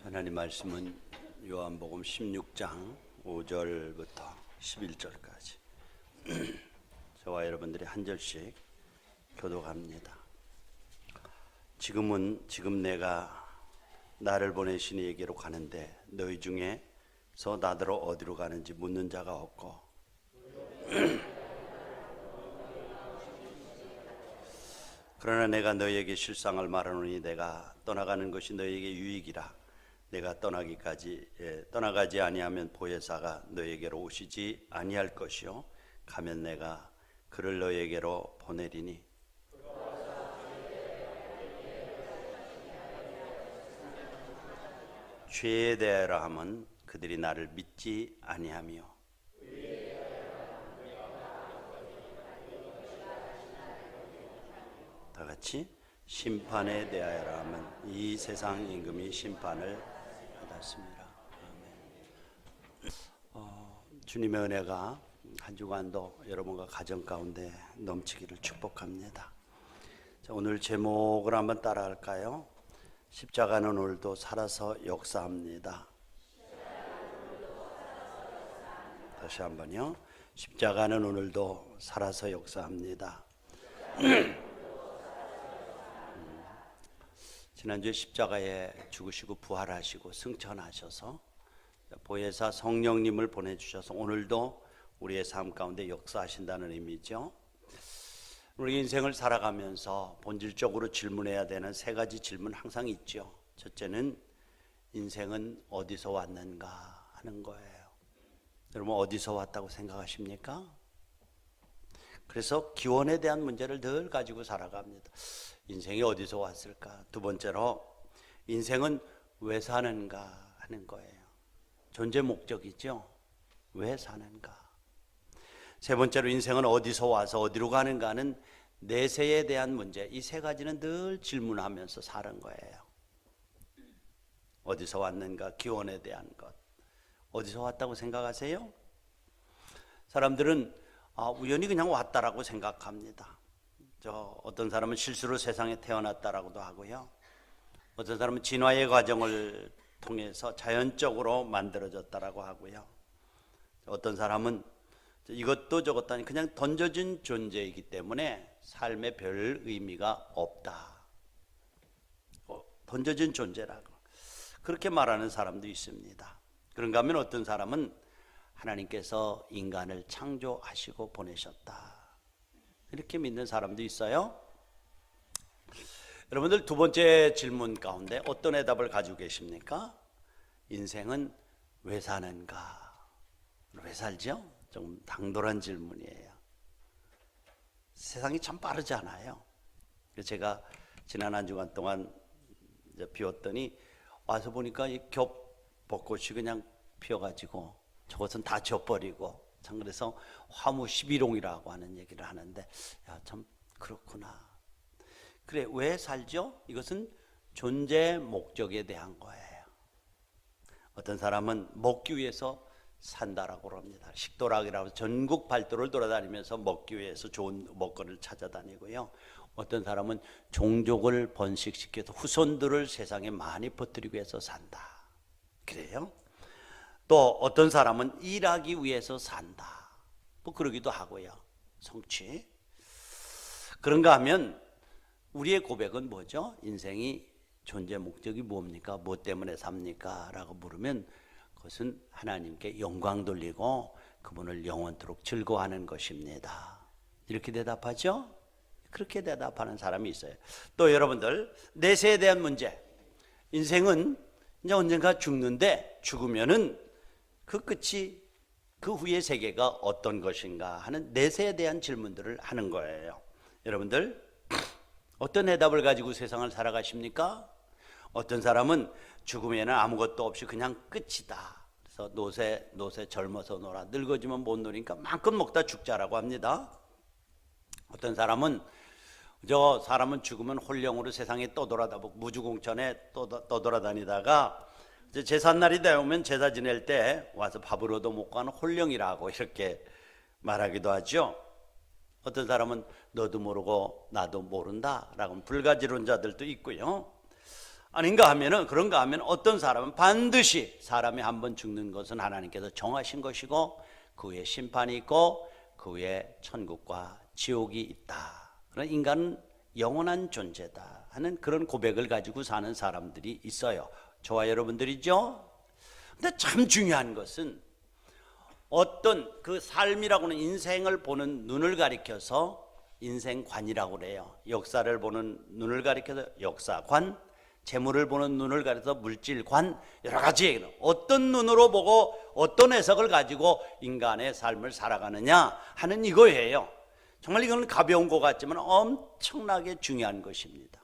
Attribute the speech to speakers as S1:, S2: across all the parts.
S1: 하나님 말씀은 요한복음 16장 5절부터 11절까지 저와 여러분들이 한 절씩 교독합니다. 지금 내가 나를 보내신 이에게로 가는데 너희 중에서 나더러 어디로 가는지 묻는 자가 없고 그러나 내가 너희에게 실상을 말하노니 내가 떠나가는 것이 너희에게 유익이라. 내가 떠나가지 아니하면 보혜사가 너희에게로 오시지 아니할 것이요 가면 내가 그를 너희에게로 보내리니 죄에 대하여 하면 그들이 나를 믿지 아니하며 다 같이 심판에 대하여 하면 이 세상 임금이 심판을 받았습니다. 아멘. 주님의 은혜가 한 주간도 여러분과 가정 가운데 넘치기를 축복합니다. 자, 오늘 제목을 한번 따라할까요? 십자가는 오늘도 살아서 역사합니다. 다시 한번요. 십자가는 오늘도 살아서 역사합니다. 지난주에 십자가에 죽으시고 부활하시고 승천하셔서 보혜사 성령님을 보내주셔서 오늘도 우리의 삶 가운데 역사하신다는 의미죠. 우리 인생을 살아가면서 본질적으로 질문해야 되는 세 가지 질문 항상 있죠. 첫째는 인생은 어디서 왔는가 하는 거예요. 여러분 어디서 왔다고 생각하십니까? 그래서 기원에 대한 문제를 늘 가지고 살아갑니다. 인생이 어디서 왔을까? 두 번째로 인생은 왜 사는가 하는 거예요. 존재 목적이죠. 왜 사는가? 세 번째로 인생은 어디서 와서 어디로 가는가는 내세에 대한 문제. 이 세 가지는 늘 질문하면서 사는 거예요. 어디서 왔는가? 기원에 대한 것. 어디서 왔다고 생각하세요? 사람들은 우연히 그냥 왔다라고 생각합니다. 어떤 사람은 실수로 세상에 태어났다라고도 하고요. 어떤 사람은 진화의 과정을 통해서 자연적으로 만들어졌다라고 하고요. 어떤 사람은 이것도 저것도 아니 그냥 던져진 존재이기 때문에 삶에 별 의미가 없다. 던져진 존재라고 그렇게 말하는 사람도 있습니다. 그런가 하면 어떤 사람은 하나님께서 인간을 창조하시고 보내셨다. 이렇게 믿는 사람도 있어요. 여러분들 두 번째 질문 가운데 어떤 해답을 가지고 계십니까? 인생은 왜 사는가? 왜 살죠? 좀 당돌한 질문이에요. 세상이 참 빠르잖아요. 제가 지난 한 주간 동안 비웠더니 와서 보니까 이 겹벚꽃이 그냥 피어가지고 저것은 다 져버리고 참 그래서 화무 11홍이라고 하는 얘기를 하는데 참 그렇구나. 그래 왜 살죠? 이것은 존재 목적에 대한 거예요. 어떤 사람은 먹기 위해서 산다라고 합니다. 식도락이라고 해서 전국 발도를 돌아다니면서 먹기 위해서 좋은 먹거리를 찾아다니고요. 어떤 사람은 종족을 번식시켜서 후손들을 세상에 많이 퍼뜨리기 위해서 산다. 그래요? 또 어떤 사람은 일하기 위해서 산다. 뭐 그러기도 하고요. 성취. 그런가 하면 우리의 고백은 뭐죠? 인생이 존재 목적이 뭡니까? 뭐 때문에 삽니까? 라고 물으면 그것은 하나님께 영광 돌리고 그분을 영원토록 즐거워하는 것입니다. 이렇게 대답하죠? 그렇게 대답하는 사람이 있어요. 또 여러분들 내세에 대한 문제. 인생은 이제 언젠가 죽는데 죽으면은 그 끝이 그 후의 세계가 어떤 것인가 하는 내세에 대한 질문들을 하는 거예요. 여러분들 어떤 해답을 가지고 세상을 살아가십니까? 어떤 사람은 죽으면 아무것도 없이 그냥 끝이다. 그래서 노세 젊어서 놀아 늙어지면 못 놀니까 마음껏 먹다 죽자라고 합니다. 어떤 사람은 사람은 죽으면 홀령으로 세상에 떠돌아다니고 무주공천에 떠돌아다니다가 이제 제삿날이 되면 제사 지낼 때 와서 밥으로도 못 가는 홀령이라고 이렇게 말하기도 하죠. 어떤 사람은 너도 모르고 나도 모른다라고 불가지론자들도 있고요. 아닌가 하면은, 그런가 하면 어떤 사람은 반드시 사람이 한번 죽는 것은 하나님께서 정하신 것이고 그 후에 심판이 있고 그 후에 천국과 지옥이 있다. 그런 인간은 영원한 존재다 하는 그런 고백을 가지고 사는 사람들이 있어요. 저와 여러분들이죠. 근데 참 중요한 것은 어떤 그 삶이라고는 인생을 보는 눈을 가리켜서 인생관이라고 그래요. 역사를 보는 눈을 가리켜서 역사관, 재물을 보는 눈을 가리켜서 물질관, 여러 가지 얘기는 어떤 눈으로 보고 어떤 해석을 가지고 인간의 삶을 살아가느냐 하는 이거예요. 정말 이건 가벼운 것 같지만 엄청나게 중요한 것입니다.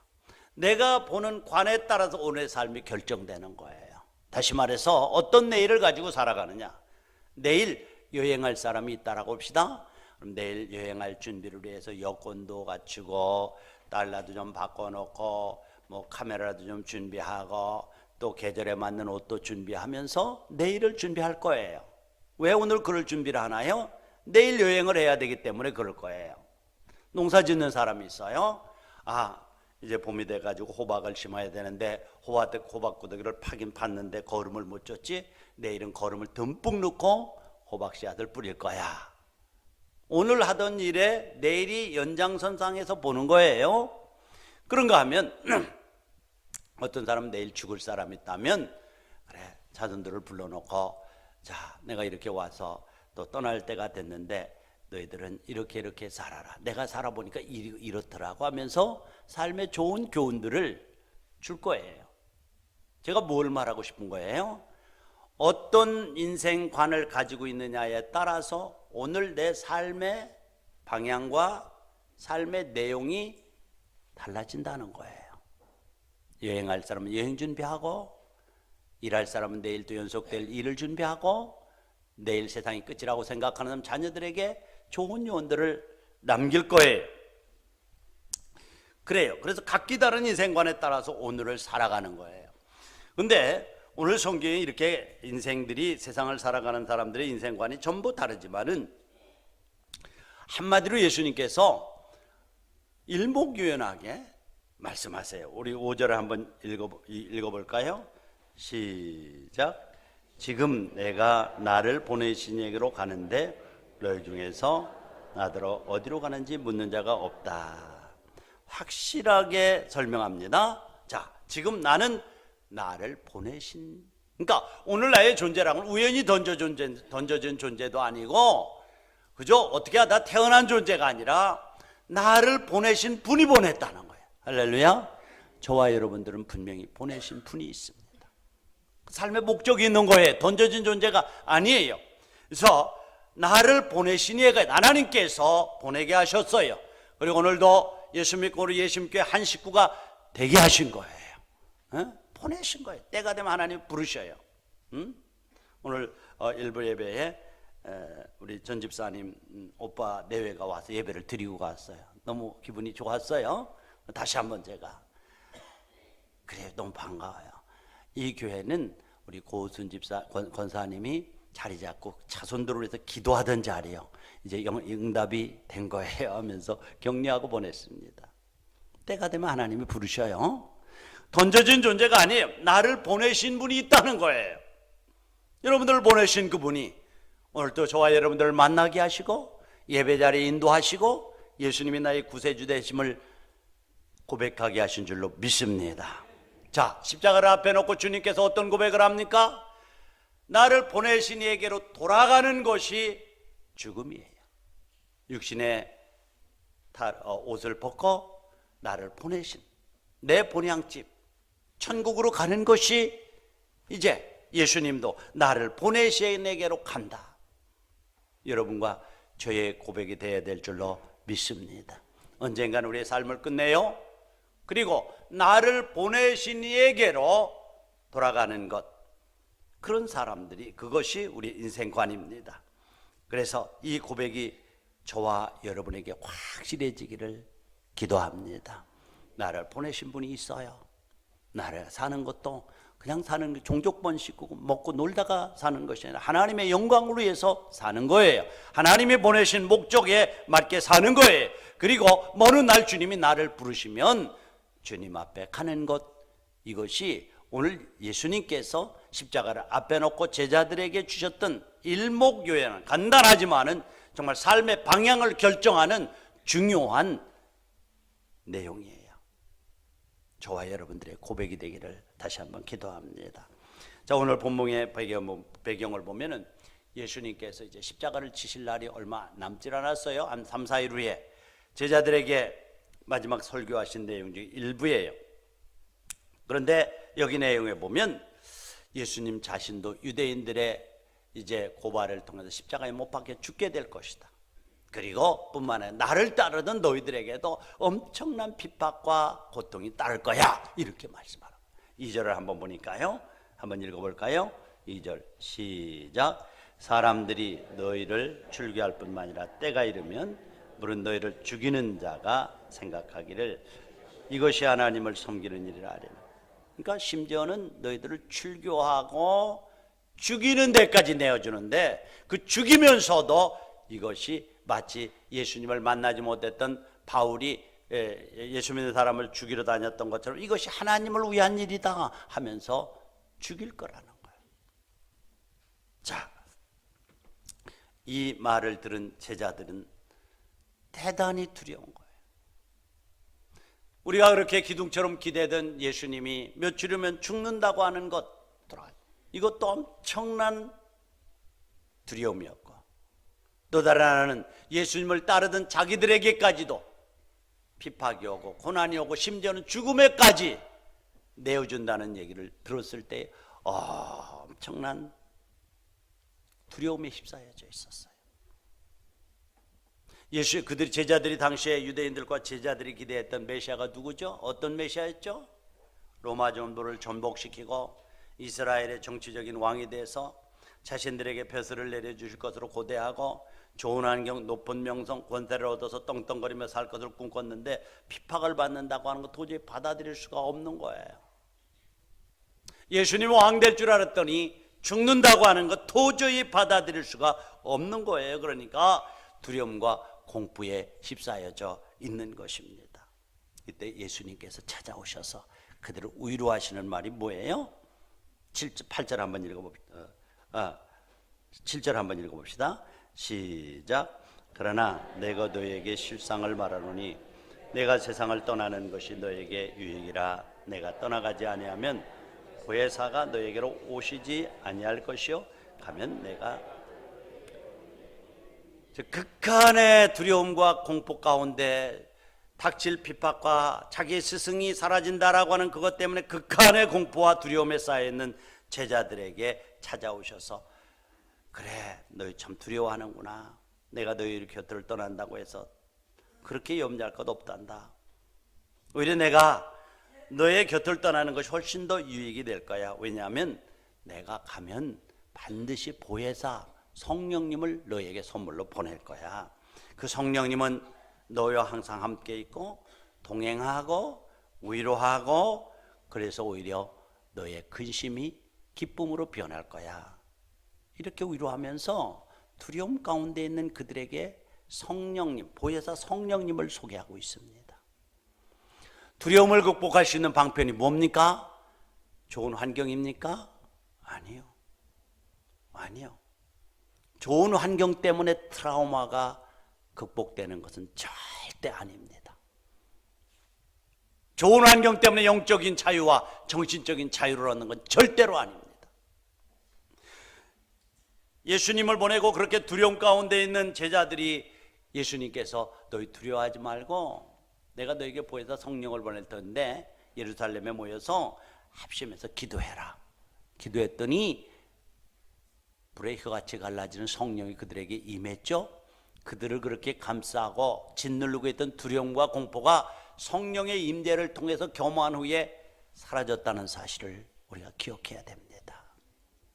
S1: 내가 보는 관에 따라서 오늘의 삶이 결정되는 거예요. 다시 말해서 어떤 내일을 가지고 살아가느냐. 내일 여행할 사람이 있다라고 봅시다. 그럼 내일 여행할 준비를 위해서 여권도 갖추고 달러도 좀 바꿔놓고 뭐 카메라도 좀 준비하고 또 계절에 맞는 옷도 준비하면서 내일을 준비할 거예요. 왜 오늘 그럴 준비를 하나요? 내일 여행을 해야 되기 때문에 그럴 거예요. 농사 짓는 사람이 있어요. 이제 봄이 돼가지고 호박을 심어야 되는데 호박구더기를 파긴 팠는데 거름을 못 줬지. 내일은 거름을 듬뿍 넣고 호박 씨앗을 뿌릴 거야. 오늘 하던 일에 내일이 연장선상에서 보는 거예요. 그런가 하면 어떤 사람은 내일 죽을 사람이 있다면 그래, 자손들을 불러놓고 자, 내가 이렇게 와서 또 떠날 때가 됐는데 너희들은 이렇게 살아라. 내가 살아보니까 이렇더라고 하면서 삶의 좋은 교훈들을 줄 거예요. 제가 뭘 말하고 싶은 거예요? 어떤 인생관을 가지고 있느냐에 따라서 오늘 내 삶의 방향과 삶의 내용이 달라진다는 거예요. 여행할 사람은 여행 준비하고 일할 사람은 내일 또 연속될 일을 준비하고 내일 세상이 끝이라고 생각하는 사람 자녀들에게 좋은 요원들을 남길 거예요. 그래요. 그래서 각기 다른 인생관에 따라서 오늘을 살아가는 거예요. 근데 오늘 성경에 이렇게 인생들이 세상을 살아가는 사람들의 인생관이 전부 다르지만은 한마디로 예수님께서 일목요연하게 말씀하세요. 우리 5절을 한번 읽어볼까요? 시작. 지금 내가 나를 보내신 에게로 가는데 너희 중에서 나더러 어디로 가는지 묻는 자가 없다. 확실하게 설명합니다. 자, 지금 나는 나를 보내신, 그러니까 오늘 나의 존재라는 건 우연히 던져진 존재도 아니고 그죠? 어떻게 하다 태어난 존재가 아니라 나를 보내신 분이 보냈다는 거예요. 할렐루야. 저와 여러분들은 분명히 보내신 분이 있습니다. 삶의 목적이 있는 거예요. 던져진 존재가 아니에요. 그래서 나를 보내신 이가 하나님께서 보내게 하셨어요. 그리고 오늘도 예수 믿고 우리 예수님께 한 식구가 되게 하신 거예요. 보내신 거예요. 때가 되면 하나님 부르셔요. 오늘 일부 예배에 우리 전 집사님 오빠 내외가 와서 예배를 드리고 갔어요. 너무 기분이 좋았어요. 다시 한번 제가 그래요. 너무 반가워요. 이 교회는 우리 고순 집사 권사님이 자리 잡고 자손들을 위해서 기도하던 자리요. 이제 응답이 된 거예요 하면서 격려하고 보냈습니다. 때가 되면 하나님이 부르셔요. 던져진 존재가 아니에요. 나를 보내신 분이 있다는 거예요. 여러분들을 보내신 그분이 오늘도 저와 여러분들을 만나게 하시고 예배 자리에 인도하시고 예수님이 나의 구세주 되심을 고백하게 하신 줄로 믿습니다. 자, 십자가를 앞에 놓고 주님께서 어떤 고백을 합니까? 나를 보내신 이에게로 돌아가는 것이 죽음이에요. 육신의 옷을 벗고 나를 보내신 내 본향집 천국으로 가는 것이 이제 예수님도 나를 보내신 에게로 간다. 여러분과 저의 고백이 되어야 될 줄로 믿습니다. 언젠간 우리의 삶을 끝내요. 그리고 나를 보내신 이에게로 돌아가는 것, 그런 사람들이, 그것이 우리 인생관입니다. 그래서 이 고백이 저와 여러분에게 확실해지기를 기도합니다. 나를 보내신 분이 있어요. 나를 사는 것도 그냥 사는 게 종족번 씻고 먹고 놀다가 사는 것이 아니라 하나님의 영광을 위해서 사는 거예요. 하나님이 보내신 목적에 맞게 사는 거예요. 그리고 어느 날 주님이 나를 부르시면 주님 앞에 가는 것, 이것이 오늘 예수님께서 십자가를 앞에 놓고 제자들에게 주셨던 일목요연한 간단하지만은 정말 삶의 방향을 결정하는 중요한 내용이에요. 저와 여러분들의 고백이 되기를 다시 한번 기도합니다. 자, 오늘 본문의 배경을 보면은 예수님께서 이제 십자가를 지실 날이 얼마 남질 않았어요. 한 3, 4일 후에 제자들에게 마지막 설교하신 내용 중 일부예요. 그런데 여기 내용에 보면 예수님 자신도 유대인들의 이제 고발을 통해서 십자가에 못 박혀 죽게 될 것이다. 그리고 뿐만 아니라 나를 따르던 너희들에게도 엄청난 핍박과 고통이 따를 거야. 이렇게 말씀하라고. 2절을 한번 보니까요. 한번 읽어볼까요? 2절 시작. 사람들이 너희를 출교할 뿐만 아니라 때가 이르면 물은 너희를 죽이는 자가 생각하기를 이것이 하나님을 섬기는 일이라 하리라. 그러니까 심지어는 너희들을 출교하고 죽이는 데까지 내어주는데 그 죽이면서도 이것이 마치 예수님을 만나지 못했던 바울이 예수 믿는 사람을 죽이러 다녔던 것처럼 이것이 하나님을 위한 일이다 하면서 죽일 거라는 거예요. 자, 이 말을 들은 제자들은 대단히 두려운 거예요. 우리가 그렇게 기둥처럼 기대던 예수님이 며칠 후면 죽는다고 하는 것, 이것도 엄청난 두려움이었고, 또 다른 하나는 예수님을 따르던 자기들에게까지도 핍박이 오고 고난이 오고 심지어는 죽음에까지 내어준다는 얘기를 들었을 때 엄청난 두려움에 휩싸여져 있었어요. 그들이 제자들이 당시에 유대인들과 제자들이 기대했던 메시아가 누구죠? 어떤 메시아였죠? 로마 정부를 전복시키고 이스라엘의 정치적인 왕이 돼서 자신들에게 벼슬을 내려주실 것으로 고대하고 좋은 환경, 높은 명성, 권세를 얻어서 떵떵거리며 살 것을 꿈꿨는데 핍박을 받는다고 하는 거 도저히 받아들일 수가 없는 거예요. 예수님 왕 될 줄 알았더니 죽는다고 하는 것 도저히 받아들일 수가 없는 거예요. 그러니까 두려움과 공포에 휩싸여져 있는 것입니다. 이때 예수님께서 찾아오셔서 그들을 위로하시는 말이 뭐예요? 8절 한번 읽어봅시다. 7절 한번 읽어봅시다. 시작. 그러나 내가 너에게 실상을 말하노니 내가 세상을 떠나는 것이 너에게 유익이라. 내가 떠나가지 아니하면 보혜사가 너에게로 오시지 아니할 것이요 가면 내가 극한의 두려움과 공포 가운데 닥칠 핍박과 자기의 스승이 사라진다라고 하는 그것 때문에 극한의 공포와 두려움에 쌓여있는 제자들에게 찾아오셔서 그래, 너희 참 두려워하는구나. 내가 너희 곁을 떠난다고 해서 그렇게 염려할 것 없단다. 오히려 내가 너의 곁을 떠나는 것이 훨씬 더 유익이 될 거야. 왜냐하면 내가 가면 반드시 보혜사 성령님을 너에게 선물로 보낼 거야. 그 성령님은 너와 항상 함께 있고 동행하고 위로하고 그래서 오히려 너의 근심이 기쁨으로 변할 거야. 이렇게 위로하면서 두려움 가운데 있는 그들에게 성령님, 보혜사 성령님을 소개하고 있습니다. 두려움을 극복할 수 있는 방편이 뭡니까? 좋은 환경입니까? 아니요. 아니요. 좋은 환경 때문에 트라우마가 극복되는 것은 절대 아닙니다. 좋은 환경 때문에 영적인 자유와 정신적인 자유를 얻는 건 절대로 아닙니다. 예수님을 보내고 그렇게 두려움 가운데 있는 제자들이 예수님께서 너희 두려워하지 말고 내가 너에게 보혜사 성령을 보낼 텐데 예루살렘에 모여서 합심해서 기도해라. 기도했더니 불의 혀같이 갈라지는 성령이 그들에게 임했죠. 그들을 그렇게 감싸고 짓누르고 있던 두려움과 공포가 성령의 임재를 통해서 겸허한 후에 사라졌다는 사실을 우리가 기억해야 됩니다.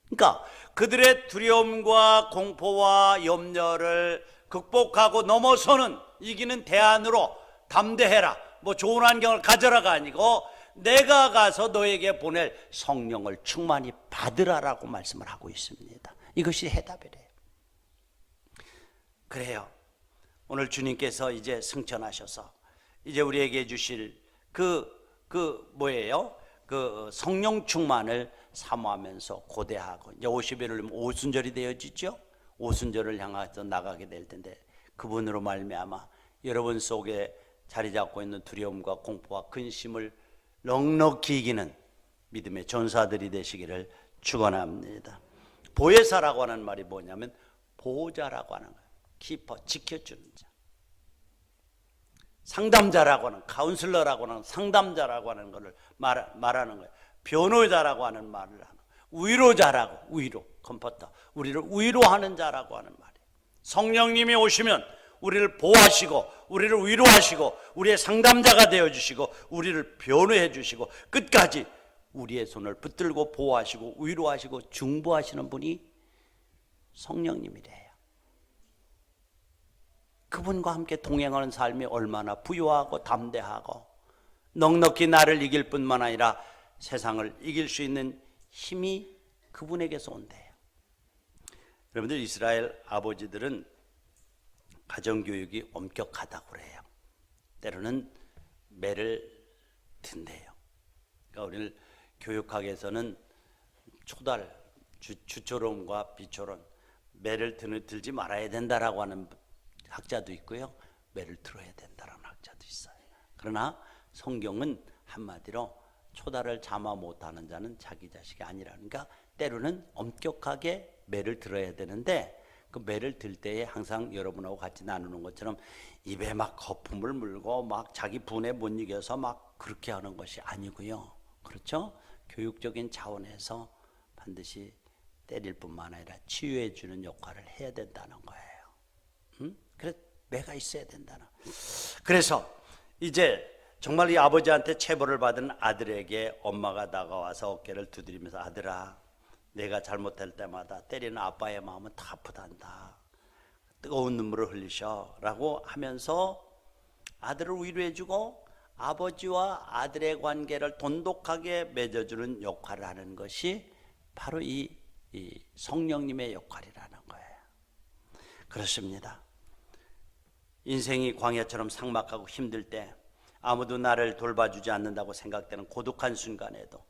S1: 그러니까 그들의 두려움과 공포와 염려를 극복하고 넘어서는 이기는 대안으로 담대해라, 뭐 좋은 환경을 가져라가 아니고 내가 가서 너에게 보낼 성령을 충만히 받으라라고 말씀을 하고 있습니다. 이것이 해답이래요. 그래요. 오늘 주님께서 이제 승천하셔서 이제 우리에게 주실 뭐예요? 그 성령 충만을 사모하면서 고대하고 이제 50일을 오순절이 되어지죠. 오순절을 향해서 나가게 될 텐데 그분으로 말미암아 여러분 속에 자리 잡고 있는 두려움과 공포와 근심을 넉넉히 이기는 믿음의 전사들이 되시기를 축원합니다. 보혜사라고 하는 말이 뭐냐면 보호자라고 하는 거예요. 키퍼, 지켜주는 자. 상담자라고 하는, 카운슬러라고 하는 상담자라고 하는 것을 말하는 거예요. 변호자라고 하는 말을 하는 거예요. 위로자라고, 위로, 컴포터, 우리를 위로하는 자라고 하는 말이에요. 성령님이 오시면 우리를 보호하시고 우리를 위로하시고 우리의 상담자가 되어주시고 우리를 변호해 주시고 끝까지 우리의 손을 붙들고 보호하시고 위로하시고 중보하시는 분이 성령님이래요. 그분과 함께 동행하는 삶이 얼마나 부유하고 담대하고 넉넉히 나를 이길 뿐만 아니라 세상을 이길 수 있는 힘이 그분에게서 온대요. 여러분들, 이스라엘 아버지들은 가정교육이 엄격하다고 그래요. 때로는 매를 든대요. 그러니까 우리를 교육학에서는 초달, 주초론과 비초론, 매를 들지 말아야 된다라고 하는 학자도 있고요, 매를 들어야 된다라는 학자도 있어요. 그러나 성경은 한마디로 초달을 잠아 못하는 자는 자기 자식이 아니라니까 때로는 엄격하게 매를 들어야 되는데 그 매를 들 때에 항상 여러분하고 같이 나누는 것처럼 입에 막 거품을 물고 막 자기 분에 못 이겨서 막 그렇게 하는 것이 아니고요. 그렇죠? 교육적인 차원에서 반드시 때릴 뿐만 아니라 치유해 주는 역할을 해야 된다는 거예요. 그래서 매가 있어야 된다는. 그래서 이제 정말 이 아버지한테 체벌을 받은 아들에게 엄마가 다가와서 어깨를 두드리면서 아들아, 내가 잘못할 때마다 때리는 아빠의 마음은 다 아프단다. 뜨거운 눈물을 흘리셔 라고 하면서 아들을 위로해주고 아버지와 아들의 관계를 돈독하게 맺어주는 역할을 하는 것이 바로 이 성령님의 역할이라는 거예요. 그렇습니다. 인생이 광야처럼 삭막하고 힘들 때 아무도 나를 돌봐주지 않는다고 생각되는 고독한 순간에도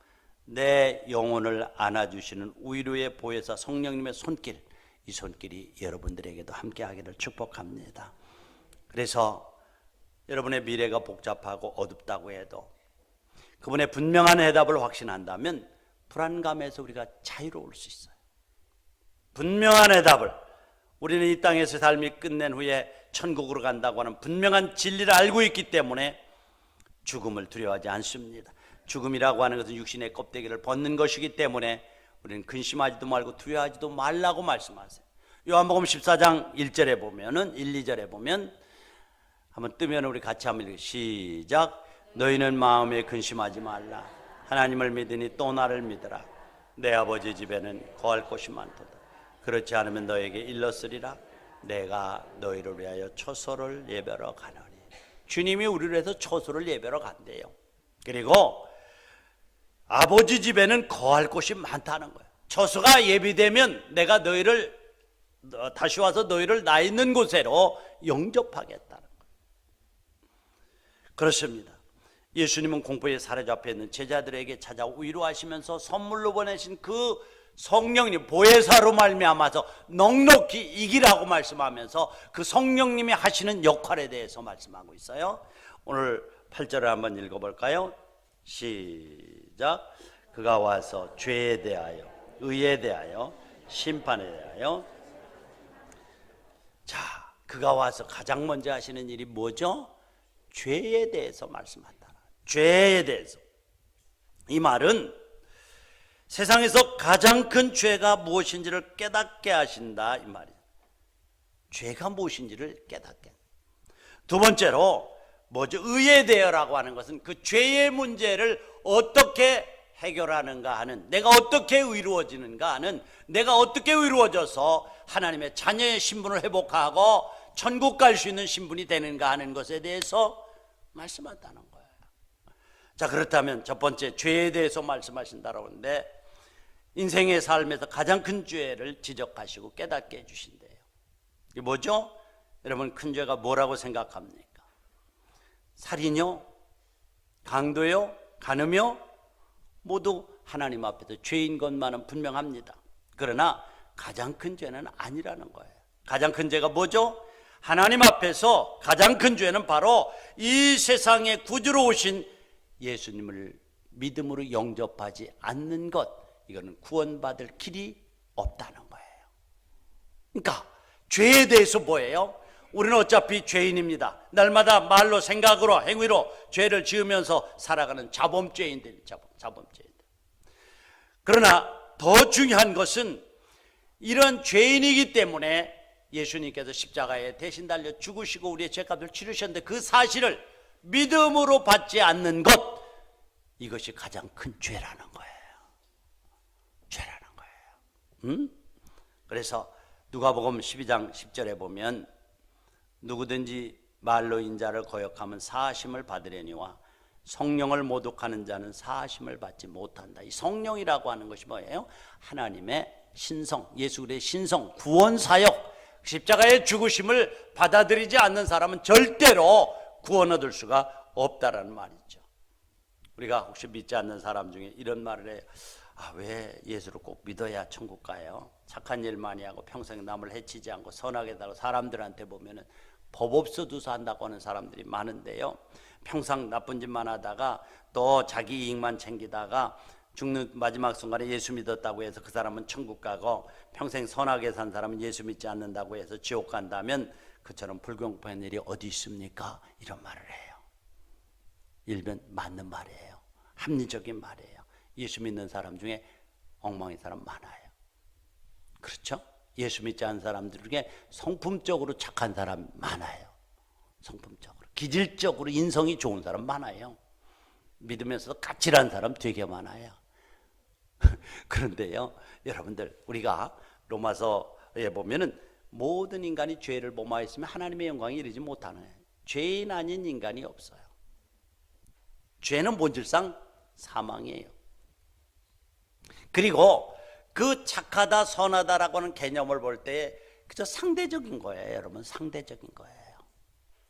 S1: 내 영혼을 안아주시는 위로의 보혜사 성령님의 손길, 이 손길이 여러분들에게도 함께하기를 축복합니다. 그래서 여러분의 미래가 복잡하고 어둡다고 해도 그분의 분명한 해답을 확신한다면 불안감에서 우리가 자유로울 수 있어요. 분명한 해답을, 우리는 이 땅에서 삶이 끝낸 후에 천국으로 간다고 하는 분명한 진리를 알고 있기 때문에 죽음을 두려워하지 않습니다. 죽음이라고 하는 것은 육신의 껍데기를 벗는 것이기 때문에 우리는 근심하지도 말고 두려워하지도 말라고 말씀하세요. 요한복음 14장 1절에 보면은 1, 2절에 보면 한번 뜨면 우리 같이 한번 읽어요. 시작. 너희는 마음에 근심하지 말라. 하나님을 믿으니 또 나를 믿으라. 내 아버지 집에는 거할 곳이 많도다. 그렇지 않으면 너에게 일렀으리라. 내가 너희를 위하여 초소를 예배하러 가노니. 주님이 우리를 위해서 초소를 예배하러 간대요. 그리고 아버지 집에는 거할 곳이 많다는 거예요. 초소가 예비되면 내가 너희를 다시 와서 너희를 나 있는 곳으로 영접하겠다는 거예요. 그렇습니다. 예수님은 공포에 사로잡혀 있는 제자들에게 찾아 위로하시면서 선물로 보내신 그 성령님 보혜사로 말미암아서 넉넉히 이기라고 말씀하면서 그 성령님이 하시는 역할에 대해서 말씀하고 있어요. 오늘 8절을 한번 읽어볼까요? 시작. 그가 와서 죄에 대하여, 의에 대하여, 심판에 대하여. 자, 그가 와서 가장 먼저 하시는 일이 뭐죠? 죄에 대해서 말씀한다. 죄에 대해서. 이 말은 세상에서 가장 큰 죄가 무엇인지를 깨닫게 하신다, 이 말이에요. 죄가 무엇인지를 깨닫게. 두 번째로 뭐죠? 의에 대하여라고 하는 것은 그 죄의 문제를 어떻게 해결하는가 하는, 내가 어떻게 의로워지는가 하는, 내가 어떻게 의로워져서 하나님의 자녀의 신분을 회복하고 천국 갈 수 있는 신분이 되는가 하는 것에 대해서 말씀한다는 거예요. 자, 그렇다면 첫 번째 죄에 대해서 말씀하신다고 하는데 인생의 삶에서 가장 큰 죄를 지적하시고 깨닫게 해주신대요. 이게 뭐죠? 여러분, 큰 죄가 뭐라고 생각합니까? 살인요? 강도요? 간음요? 모두 하나님 앞에서 죄인 것만은 분명합니다. 그러나 가장 큰 죄는 아니라는 거예요. 가장 큰 죄가 뭐죠? 하나님 앞에서 가장 큰 죄는 바로 이 세상에 구주로 오신 예수님을 믿음으로 영접하지 않는 것, 이거는 구원받을 길이 없다는 거예요. 그러니까 죄에 대해서 뭐예요? 우리는 어차피 죄인입니다. 날마다 말로, 생각으로, 행위로 죄를 지으면서 살아가는 자범죄인들. 그러나 더 중요한 것은 이런 죄인이기 때문에 예수님께서 십자가에 대신 달려 죽으시고 우리의 죄값을 치르셨는데 그 사실을 믿음으로 받지 않는 것, 이것이 가장 큰 죄라는 거예요. 죄라는 거예요. 그래서 누가복음 12장 10절에 보면 누구든지 말로 인자를 거역하면 사하심을 받으려니와 성령을 모독하는 자는 사하심을 받지 못한다. 이 성령이라고 하는 것이 뭐예요? 하나님의 신성, 예수 그리스도의 신성, 구원 사역, 십자가의 죽으심을 받아들이지 않는 사람은 절대로 구원 얻을 수가 없다라는 말이죠. 우리가 혹시 믿지 않는 사람 중에 이런 말을 해요. 왜 예수를 꼭 믿어야 천국 가요? 착한 일 많이 하고 평생 남을 해치지 않고 선하게 살고 사람들한테 보면은 법 없어도 산다고 하는 사람들이 많은데요, 평생 나쁜 짓만 하다가 또 자기 이익만 챙기다가 죽는 마지막 순간에 예수 믿었다고 해서 그 사람은 천국 가고 평생 선하게 산 사람은 예수 믿지 않는다고 해서 지옥 간다면 그처럼 불공평한 일이 어디 있습니까? 이런 말을 해요. 일변 맞는 말이에요. 합리적인 말이에요. 예수 믿는 사람 중에 엉망인 사람 많아요. 그렇죠? 예수 믿지 않는 사람들 중에 성품적으로 착한 사람 많아요. 성품적으로, 기질적으로 인성이 좋은 사람 많아요. 믿으면서도 까칠한 사람 되게 많아요. 그런데요, 여러분들, 우리가 로마서에 보면은 모든 인간이 죄를 범하였으면 하나님의 영광에 이르지 못하는, 죄인 아닌 인간이 없어요. 죄는 본질상 사망이에요. 그리고 그 착하다 선하다라고 하는 개념을 볼 때 그저 상대적인 거예요. 여러분, 상대적인 거예요.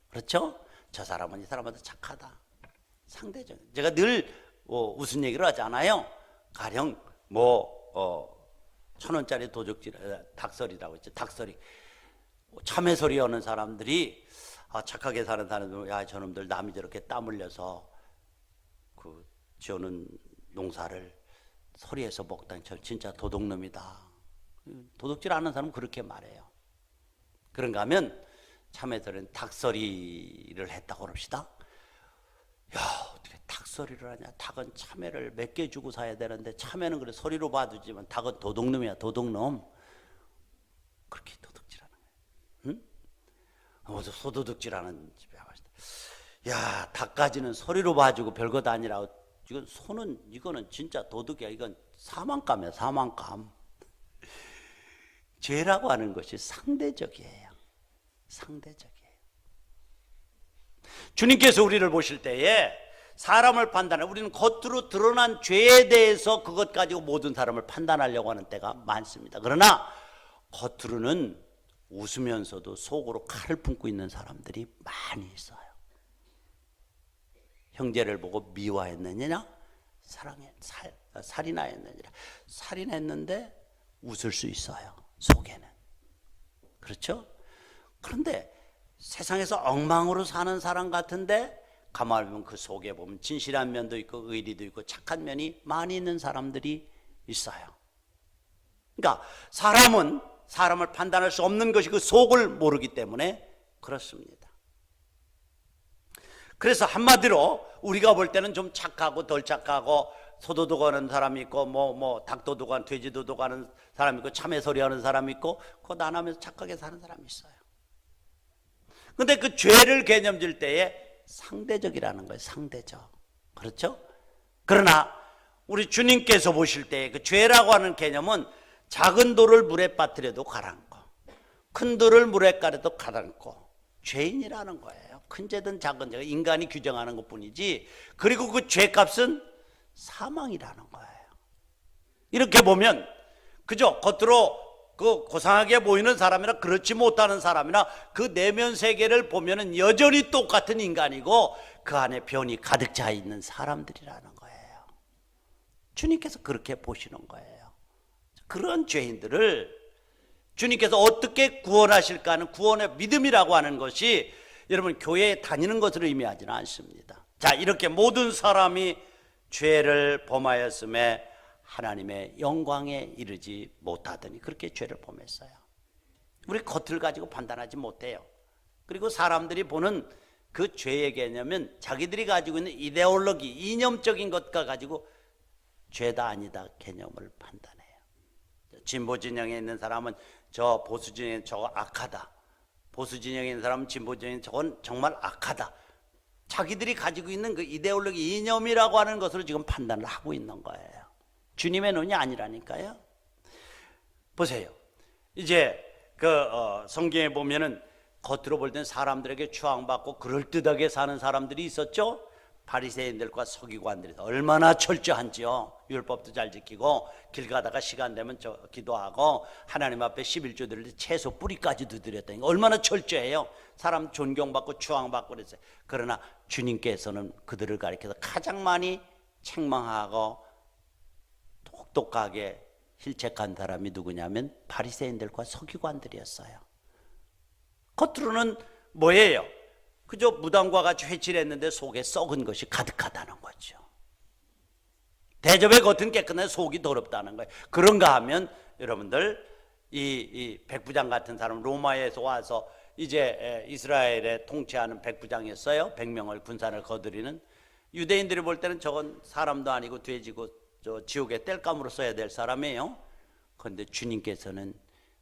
S1: 그렇죠? 저 사람은 이 사람한테 착하다, 상대적인. 제가 늘 무슨 얘기를 하잖아요. 가령 1,000원짜리 도적질, 닭설이라고 있죠. 닭설이, 참외설이 하는 사람들이 착하게 사는 사람들, 야, 저놈들 남이 저렇게 땀 흘려서 그 지어놓은 농사를 소리에서 먹다니 저 진짜 도둑놈이다. 도둑질 하는 사람은 그렇게 말해요. 그런가 하면 참외설은 닭설이를 했다고 그럽시다. 야, 어떻게 닭서리를 하냐? 닭은 참외를 몇 개 주고 사야 되는데 참외는 그래 서리로 봐두지만 닭은 도둑놈이야, 도둑놈. 그렇게 도둑질하는 거예요. 응? 소도둑질하는 집에 가시다. 야, 닭까지는 서리로 봐주고 별것 아니라 이거는 진짜 도둑이야. 이건 사망감이야, 사망감. 죄라고 하는 것이 상대적이에요. 상대적이에요. 주님께서 우리를 보실 때에 사람을 판단해, 우리는 겉으로 드러난 죄에 대해서 그것 가지고 모든 사람을 판단하려고 하는 때가 많습니다. 그러나 겉으로는 웃으면서도 속으로 칼을 품고 있는 사람들이 많이 있어요. 형제를 보고 미워했느냐? 살인하였느니라. 살인했는데 웃을 수 있어요, 속에는. 그렇죠? 그런데 세상에서 엉망으로 사는 사람 같은데 가만히 보면 그 속에 보면 진실한 면도 있고 의리도 있고 착한 면이 많이 있는 사람들이 있어요. 그러니까 사람은 사람을 판단할 수 없는 것이 그 속을 모르기 때문에 그렇습니다. 그래서 한마디로 우리가 볼 때는 좀 착하고 덜 착하고 소도둑하는 사람이 있고 닭도둑하는, 돼지도둑하는 사람이 있고 참외소리 하는 사람이 있고 그거 나누면서 착하게 사는 사람이 있어요. 근데 그 죄를 개념질 때에 상대적이라는 거예요. 상대적. 그렇죠? 그러나 우리 주님께서 보실 때 그 죄라고 하는 개념은 작은 돌을 물에 빠뜨려도 가라앉고 큰 돌을 물에 깔아도 가라앉고 죄인이라는 거예요. 큰 죄든 작은 죄가 인간이 규정하는 것뿐이지. 그리고 그 죄값은 사망이라는 거예요. 이렇게 보면 그죠? 겉으로 그 고상하게 보이는 사람이나 그렇지 못하는 사람이나 그 내면 세계를 보면은 여전히 똑같은 인간이고 그 안에 변이 가득 차 있는 사람들이라는 거예요. 주님께서 그렇게 보시는 거예요. 그런 죄인들을 주님께서 어떻게 구원하실까 하는 구원의 믿음이라고 하는 것이 여러분 교회에 다니는 것을 의미하지는 않습니다. 자, 이렇게 모든 사람이 죄를 범하였음에 하나님의 영광에 이르지 못하더니 그렇게 죄를 범했어요. 우리 겉을 가지고 판단하지 못해요. 그리고 사람들이 보는 그 죄의 개념은 자기들이 가지고 있는 이데올로기, 이념적인 것과 가지고 죄다 아니다 개념을 판단해요. 진보 진영에 있는 사람은 저 보수 진영에 저거 악하다, 보수 진영에 있는 사람은 진보 진영에 저건 정말 악하다, 자기들이 가지고 있는 그 이데올로기, 이념이라고 하는 것으로 지금 판단을 하고 있는 거예요. 주님의 눈이 아니라니까요. 보세요. 이제 성경에 보면은 겉으로 볼 때는 사람들에게 추앙받고 그럴듯하게 사는 사람들이 있었죠. 바리새인들과 서기관들이 얼마나 철저한지요. 율법도 잘 지키고 길 가다가 시간 되면 기도하고 하나님 앞에 11조 드릴 때 채소 뿌리까지도 드렸다니 얼마나 철저해요. 사람 존경받고 추앙받고 그랬어요. 그러나 주님께서는 그들을 가리켜서 가장 많이 책망하고 똑똑하게 힐책한 사람이 누구냐면 바리새인들과 서기관들이었어요. 겉으로는 뭐예요? 그저 무당과 같이 회칠했는데 속에 썩은 것이 가득하다는 거죠. 대접의 겉은 깨끗한데 속이 더럽다는 거예요. 그런가 하면 여러분들 이 백부장 같은 사람 로마에서 와서 이제 이스라엘에 통치하는 백부장이었어요. 100명을 군사를 거두리는. 유대인들이 볼 때는 저건 사람도 아니고 돼지고 저 지옥의 땔감으로 써야 될 사람이에요. 그런데 주님께서는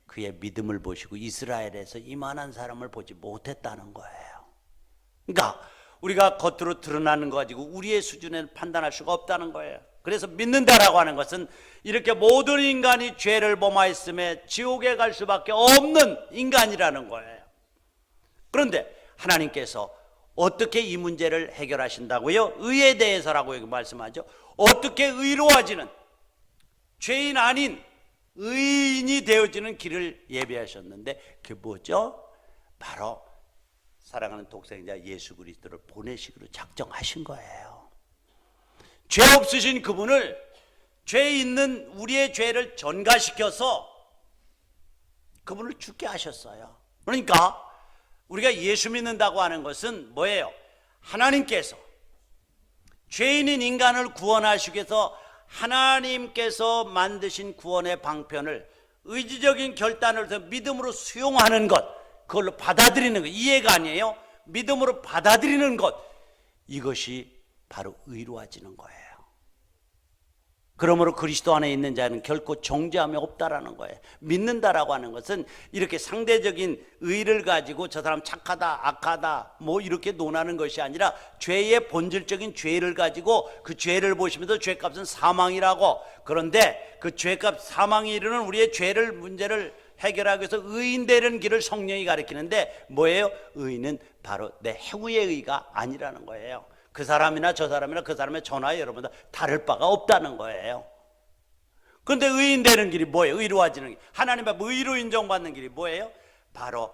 S1: 그의 믿음을 보시고 이스라엘에서 이만한 사람을 보지 못했다는 거예요. 그러니까 우리가 겉으로 드러나는 거 가지고 우리의 수준에 판단할 수가 없다는 거예요. 그래서 믿는다라고 하는 것은 이렇게 모든 인간이 죄를 범하였음에 지옥에 갈 수밖에 없는 인간이라는 거예요. 그런데 하나님께서 어떻게 이 문제를 해결하신다고요? 의에 대해서라고 여기 말씀하죠. 어떻게 의로워지는 죄인 아닌 의인이 되어지는 길을 예비하셨는데 그게 뭐죠? 바로 사랑하는 독생자 예수 그리스도를 보내시기로 작정하신 거예요. 죄 없으신 그분을 죄 있는 우리의 죄를 전가시켜서 그분을 죽게 하셨어요. 그러니까 우리가 예수 믿는다고 하는 것은 뭐예요? 하나님께서 죄인인 인간을 구원하시기 위해서 하나님께서 만드신 구원의 방편을 의지적인 결단을 해서 믿음으로 수용하는 것, 그걸로 받아들이는 것, 이해가 아니에요. 믿음으로 받아들이는 것, 이것이 바로 의로워지는 거예요. 그러므로 그리스도 안에 있는 자는 결코 정죄함이 없다라는 거예요. 믿는다라고 하는 것은 이렇게 상대적인 의를 가지고 저 사람 착하다, 악하다 뭐 이렇게 논하는 것이 아니라 죄의 본질적인 죄를 가지고 그 죄를 보시면서 죄값은 사망이라고, 그런데 그 죄값 사망이 이르는 우리의 죄를 문제를 해결하기 위해서 의인 되는 길을 성령이 가르치는데 뭐예요? 의인은 바로 내 행위의 의가 아니라는 거예요. 그 사람이나 저 사람이나 그 사람의 전화에 여러분들 다를 바가 없다는 거예요. 그런데 의인 되는 길이 뭐예요? 의로워지는 길, 하나님 앞에 의로 인정받는 길이 뭐예요? 바로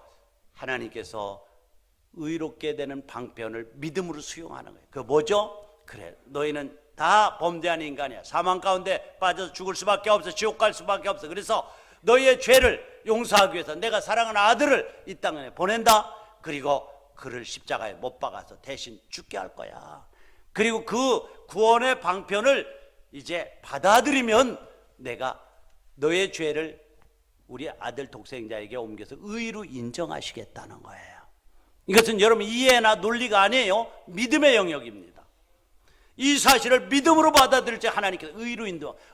S1: 하나님께서 의롭게 되는 방편을 믿음으로 수용하는 거예요. 그거 뭐죠? 그래, 너희는 다 범죄한 인간이야. 사망 가운데 빠져서 죽을 수밖에 없어. 지옥 갈 수밖에 없어. 그래서 너희의 죄를 용서하기 위해서 내가 사랑하는 아들을 이 땅에 보낸다. 그리고 그를 십자가에 못 박아서 대신 죽게 할 거야. 그리고 그 구원의 방편을 이제 받아들이면 내가 너의 죄를 우리 아들 독생자에게 옮겨서 의로 인정하시겠다는 거예요. 이것은 여러분 이해나 논리가 아니에요. 믿음의 영역입니다. 이 사실을 믿음으로 받아들일 때 하나님께서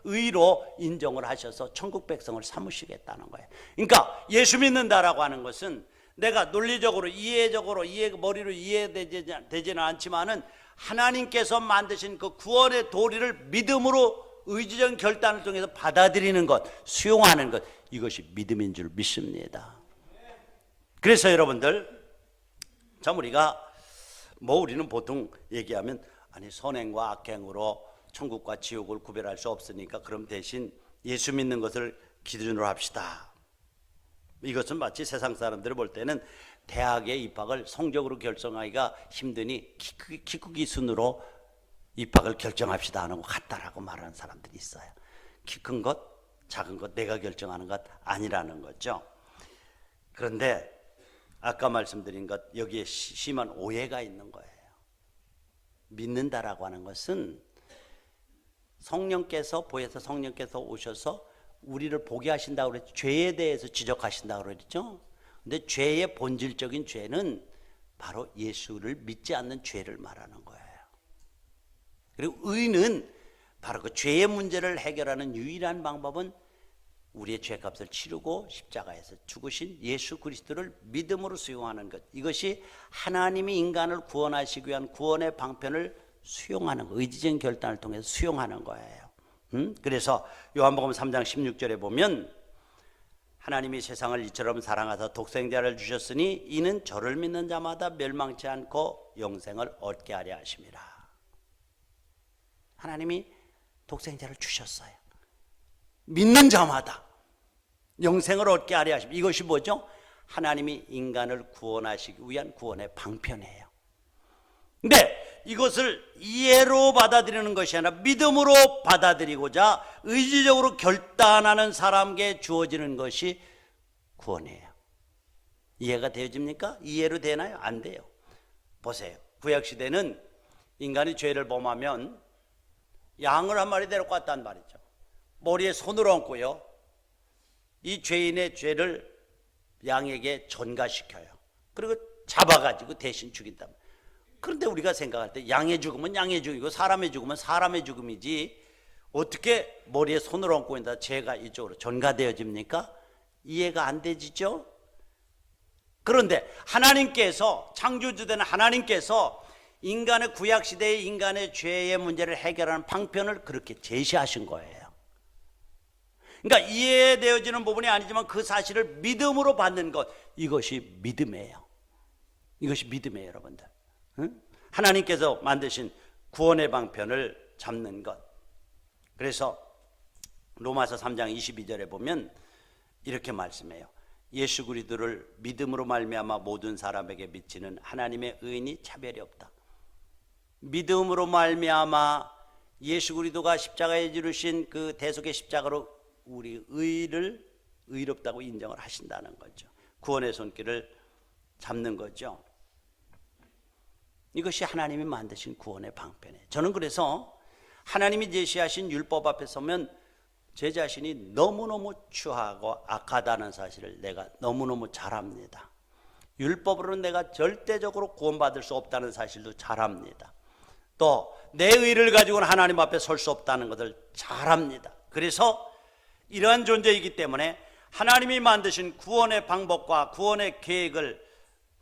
S1: 의로 인정을 하셔서 천국 백성을 삼으시겠다는 거예요. 그러니까 예수 믿는다라고 하는 것은 내가 논리적으로 이해적으로 머리로 이해되지는 않지만은 하나님께서 만드신 그 구원의 도리를 믿음으로 의지적 결단을 통해서 받아들이는 것, 수용하는 것, 이것이 믿음인 줄 믿습니다. 그래서 여러분들 참 우리는 보통 얘기하면 아니 선행과 악행으로 천국과 지옥을 구별할 수 없으니까 그럼 대신 예수 믿는 것을 기준으로 합시다. 이것은 마치 세상 사람들이 볼 때는 대학의 입학을 성적으로 결정하기가 힘드니 기쿠기 순으로 입학을 결정합시다 하는 거 같다라고 말하는 사람들이 있어요. 키 큰 것, 작은 것 내가 결정하는 것 아니라는 거죠. 그런데 아까 말씀드린 것 여기에 심한 오해가 있는 거예요. 믿는다라고 하는 것은 성령께서 보혜사 성령께서 오셔서 우리를 보게 하신다고 그랬죠. 죄에 대해서 지적하신다고 그랬죠. 근데 죄의 본질적인 죄는 바로 예수를 믿지 않는 죄를 말하는 거예요. 그리고 의는 바로 그 죄의 문제를 해결하는 유일한 방법은 우리의 죄값을 치르고 십자가에서 죽으신 예수 그리스도를 믿음으로 수용하는 것. 이것이 하나님이 인간을 구원하시기 위한 구원의 방편을 수용하는 거, 의지적인 결단을 통해서 수용하는 거예요. 그래서 요한복음 3장 16절에 보면 하나님이 세상을 이처럼 사랑하사 독생자를 주셨으니 이는 저를 믿는 자마다 멸망치 않고 영생을 얻게 하려 하심이라. 하나님이 독생자를 주셨어요. 믿는 자마다 영생을 얻게 하려 하십니다. 이것이 뭐죠? 하나님이 인간을 구원하시기 위한 구원의 방편이에요. 근데 이것을 이해로 받아들이는 것이 아니라 믿음으로 받아들이고자 의지적으로 결단하는 사람에게 주어지는 것이 구원이에요. 이해가 되어집니까? 이해로 되나요? 안 돼요. 보세요. 구약시대는 인간이 죄를 범하면 양을 한 마리 데리고 왔단 말이죠. 머리에 손을 얹고요, 이 죄인의 죄를 양에게 전가시켜요. 그리고 잡아가지고 대신 죽인다. 그런데 우리가 생각할 때 양의 죽음은 양의 죽이고 사람의 죽음은 사람의 죽음이지 어떻게 머리에 손을 얹고 있다 죄가 이쪽으로 전가되어집니까? 이해가 안 되지죠? 그런데 하나님께서, 창조주되는 하나님께서 인간의 구약시대의 인간의 죄의 문제를 해결하는 방편을 그렇게 제시하신 거예요. 그러니까 이해되어지는 부분이 아니지만 그 사실을 믿음으로 받는 것, 이것이 믿음이에요. 이것이 믿음이에요, 여러분들. 응? 하나님께서 만드신 구원의 방편을 잡는 것. 그래서 로마서 3장 22절에 보면 이렇게 말씀해요. 예수 그리스도를 믿음으로 말미암아 모든 사람에게 미치는 하나님의 의인이 차별이 없다. 믿음으로 말미암아 예수 그리스도가 십자가에 지르신 그 대속의 십자가로 우리 의를 의롭다고 인정을 하신다는 거죠. 구원의 손길을 잡는 거죠. 이것이 하나님이 만드신 구원의 방편이에요. 저는 그래서 하나님이 제시하신 율법 앞에 서면 제 자신이 너무너무 추하고 악하다는 사실을 내가 너무너무 잘 압니다. 율법으로는 내가 절대적으로 구원받을 수 없다는 사실도 잘 압니다. 또 내 의를 가지고는 하나님 앞에 설 수 없다는 것을 잘 압니다. 그래서 이러한 존재이기 때문에 하나님이 만드신 구원의 방법과 구원의 계획을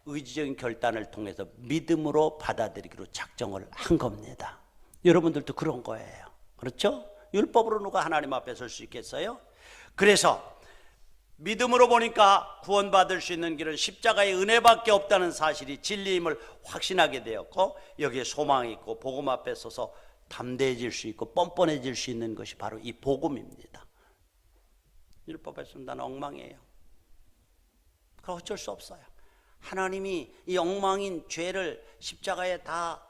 S1: 의지적인 결단을 통해서 믿음으로 받아들이기로 작정을 한 겁니다. 여러분들도 그런 거예요. 그렇죠? 율법으로 누가 하나님 앞에 설 수 있겠어요? 그래서 믿음으로 보니까 구원받을 수 있는 길은 십자가의 은혜밖에 없다는 사실이 진리임을 확신하게 되었고, 여기에 소망이 있고 복음 앞에 서서 담대해질 수 있고 뻔뻔해질 수 있는 것이 바로 이 복음입니다. 율법에서는 나는 엉망이에요. 그럼 어쩔 수 없어요. 하나님이 이 엉망인 죄를 십자가에 다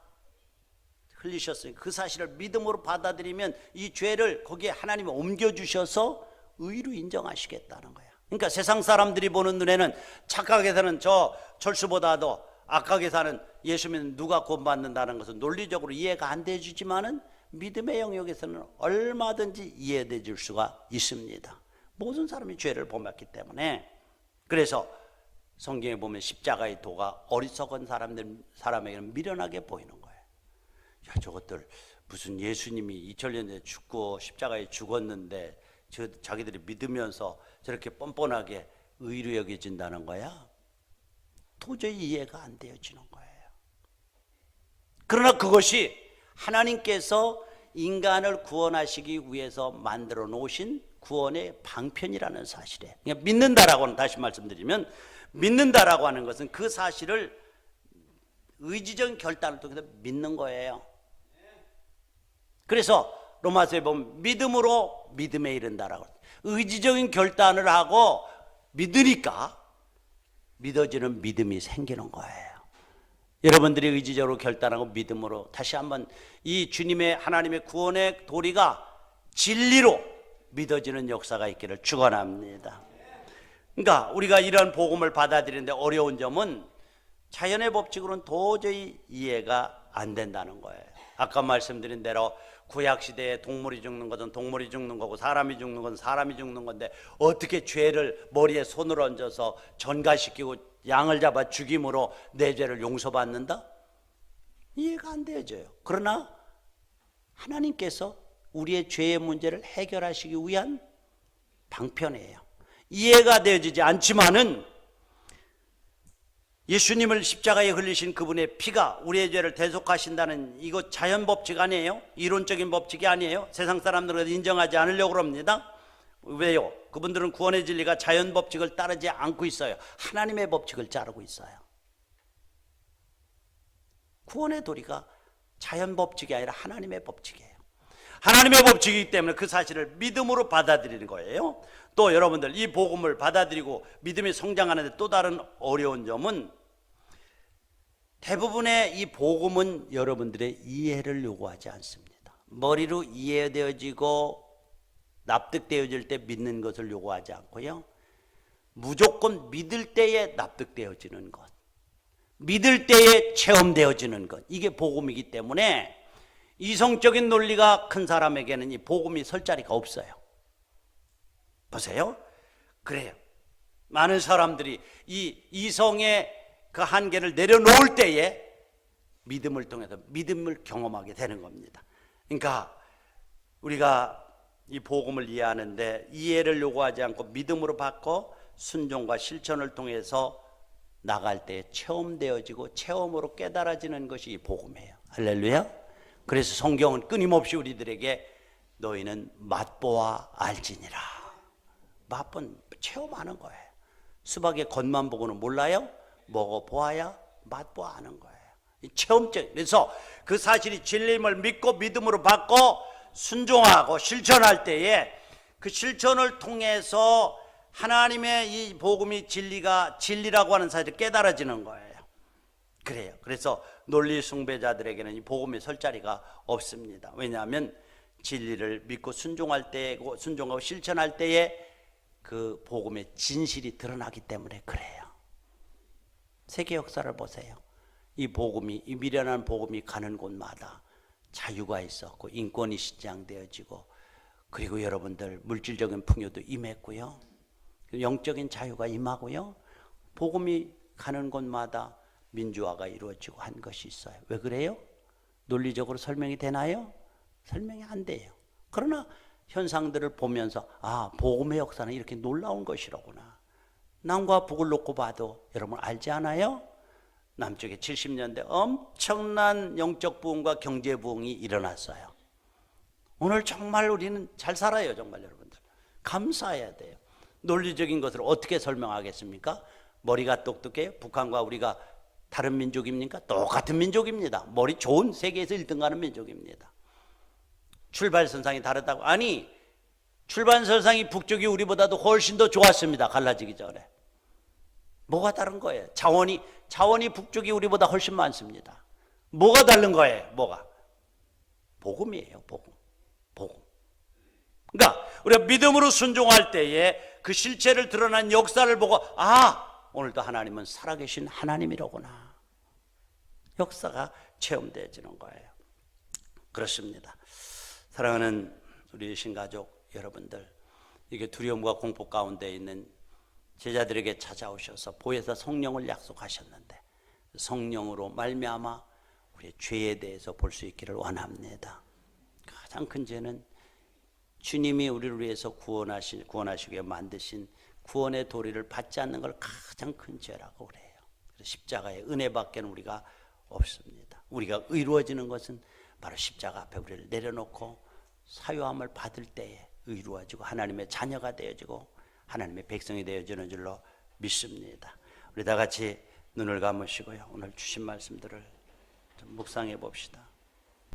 S1: 흘리셨으니 그 사실을 믿음으로 받아들이면 이 죄를 거기에 하나님이 옮겨주셔서 의로 인정하시겠다는 거예요. 그러니까 세상 사람들이 보는 눈에는 착하게 사는 저 철수보다도 악하게 사는 예수 믿는 누가 구원받는다는 것은 논리적으로 이해가 안 되지만은 믿음의 영역에서는 얼마든지 이해될 수가 있습니다. 모든 사람이 죄를 범했기 때문에. 그래서 성경에 보면 십자가의 도가 어리석은 사람에게는 미련하게 보이는 거예요. 야, 저것들 무슨 예수님이 2000년 전에 죽고 십자가에 죽었는데 자기들이 믿으면서 저렇게 뻔뻔하게 의로 여겨진다는 거야? 도저히 이해가 안 되어지는 거예요. 그러나 그것이 하나님께서 인간을 구원하시기 위해서 만들어 놓으신 구원의 방편이라는 사실이에요. 그러니까 믿는다라고 하는, 다시 말씀드리면 믿는다라고 하는 것은 그 사실을 의지적인 결단을 통해서 믿는 거예요. 그래서 로마서에 보면 믿음으로 믿음에 이른다라고, 의지적인 결단을 하고 믿으니까 믿어지는 믿음이 생기는 거예요. 여러분들이 의지적으로 결단하고 믿음으로 다시 한번 이 주님의 하나님의 구원의 도리가 진리로 믿어지는 역사가 있기를 축원합니다. 그러니까 우리가 이런 복음을 받아들이는데 어려운 점은 자연의 법칙으로는 도저히 이해가 안 된다는 거예요. 아까 말씀드린 대로 구약시대에 동물이 죽는 것은 동물이 죽는 거고 사람이 죽는 건 사람이 죽는 건데 어떻게 죄를 머리에 손을 얹어서 전가시키고 양을 잡아 죽임으로 내 죄를 용서받는다? 이해가 안 되어져요. 그러나 하나님께서 우리의 죄의 문제를 해결하시기 위한 방편이에요. 이해가 되어지지 않지만은 예수님을 십자가에 흘리신 그분의 피가 우리의 죄를 대속하신다는 이거 자연 법칙 아니에요? 이론적인 법칙이 아니에요? 세상 사람들은 인정하지 않으려고 합니다. 왜요? 그분들은 구원의 진리가 자연 법칙을 따르지 않고 있어요. 하나님의 법칙을 따르고 있어요. 구원의 도리가 자연 법칙이 아니라 하나님의 법칙이에요. 하나님의 법칙이기 때문에 그 사실을 믿음으로 받아들이는 거예요. 또 여러분들 이 복음을 받아들이고 믿음이 성장하는데 또 다른 어려운 점은 대부분의 이 복음은 여러분들의 이해를 요구하지 않습니다. 머리로 이해되어지고 납득되어질 때 믿는 것을 요구하지 않고요, 무조건 믿을 때에 납득되어지는 것, 믿을 때에 체험되어지는 것, 이게 복음이기 때문에 이성적인 논리가 큰 사람에게는 이 복음이 설 자리가 없어요. 보세요. 그래요. 많은 사람들이 이 이성의 그 한계를 내려놓을 때에 믿음을 통해서 믿음을 경험하게 되는 겁니다. 그러니까 우리가 이 복음을 이해하는데 이해를 요구하지 않고 믿음으로 받고 순종과 실천을 통해서 나갈 때 체험되어지고 체험으로 깨달아지는 것이 이 복음이에요. 할렐루야. 그래서 성경은 끊임없이 우리들에게 너희는 맛보아 알지니라. 맛본 체험하는 거예요. 수박의 겉만 보고는 몰라요. 먹어보아야 맛보아 아는 거예요. 체험적. 그래서 그 사실이 진리임을 믿고 믿음으로 받고 순종하고 실천할 때에 그 실천을 통해서 하나님의 이 복음이 진리라고 하는 사실이 깨달아지는 거예요. 그래요. 그래서 논리 숭배자들에게는 이 복음이 설 자리가 없습니다. 왜냐하면 진리를 믿고 순종할 때고 순종하고 실천할 때에 그 복음의 진실이 드러나기 때문에 그래요. 세계 역사를 보세요. 이 복음이, 이 미련한 복음이 가는 곳마다 자유가 있었고 인권이 신장되어지고 그리고 여러분들 물질적인 풍요도 임했고요, 영적인 자유가 임하고요, 복음이 가는 곳마다 민주화가 이루어지고 한 것이 있어요. 왜 그래요? 논리적으로 설명이 되나요? 설명이 안 돼요. 그러나 현상들을 보면서 복음의 역사는 이렇게 놀라운 것이로구나. 남과 북을 놓고 봐도 여러분 알지 않아요? 남쪽에 70년대 엄청난 영적 부흥과 경제 부흥이 일어났어요. 오늘 정말 우리는 잘 살아요. 정말 여러분들 감사해야 돼요. 논리적인 것을 어떻게 설명하겠습니까? 머리가 똑똑해요? 북한과 우리가 다른 민족입니까? 똑같은 민족입니다. 머리 좋은 세계에서 1등 가는 민족입니다. 출발선상이 다르다고? 아니, 출발선상이 북쪽이 우리보다도 훨씬 더 좋았습니다. 갈라지기 전에. 뭐가 다른 거예요? 자원이 북쪽이 우리보다 훨씬 많습니다. 뭐가 다른 거예요? 뭐가? 복음이에요. 복음. 그러니까 우리가 믿음으로 순종할 때에 그 실체를 드러난 역사를 보고 오늘도 하나님은 살아계신 하나님이로구나. 역사가 체험되어지는 거예요. 그렇습니다. 사랑하는 우리 신가족 여러분들, 이게 두려움과 공포 가운데 있는 제자들에게 찾아오셔서 보혜사 성령을 약속하셨는데 성령으로 말미암아 우리의 죄에 대해서 볼 수 있기를 원합니다. 가장 큰 죄는 주님이 우리를 위해서 구원하시기 위해 만드신 구원의 도리를 받지 않는 걸 가장 큰 죄라고 그래요. 그래서 십자가의 은혜밖에는 우리가 없습니다. 우리가 의로워지는 것은 바로 십자가 앞에 우리를 내려놓고 사유함을 받을 때에 의로워지고 하나님의 자녀가 되어지고 하나님의 백성이 되어지는 줄로 믿습니다. 우리 다 같이 눈을 감으시고요, 오늘 주신 말씀들을 좀 묵상해 봅시다.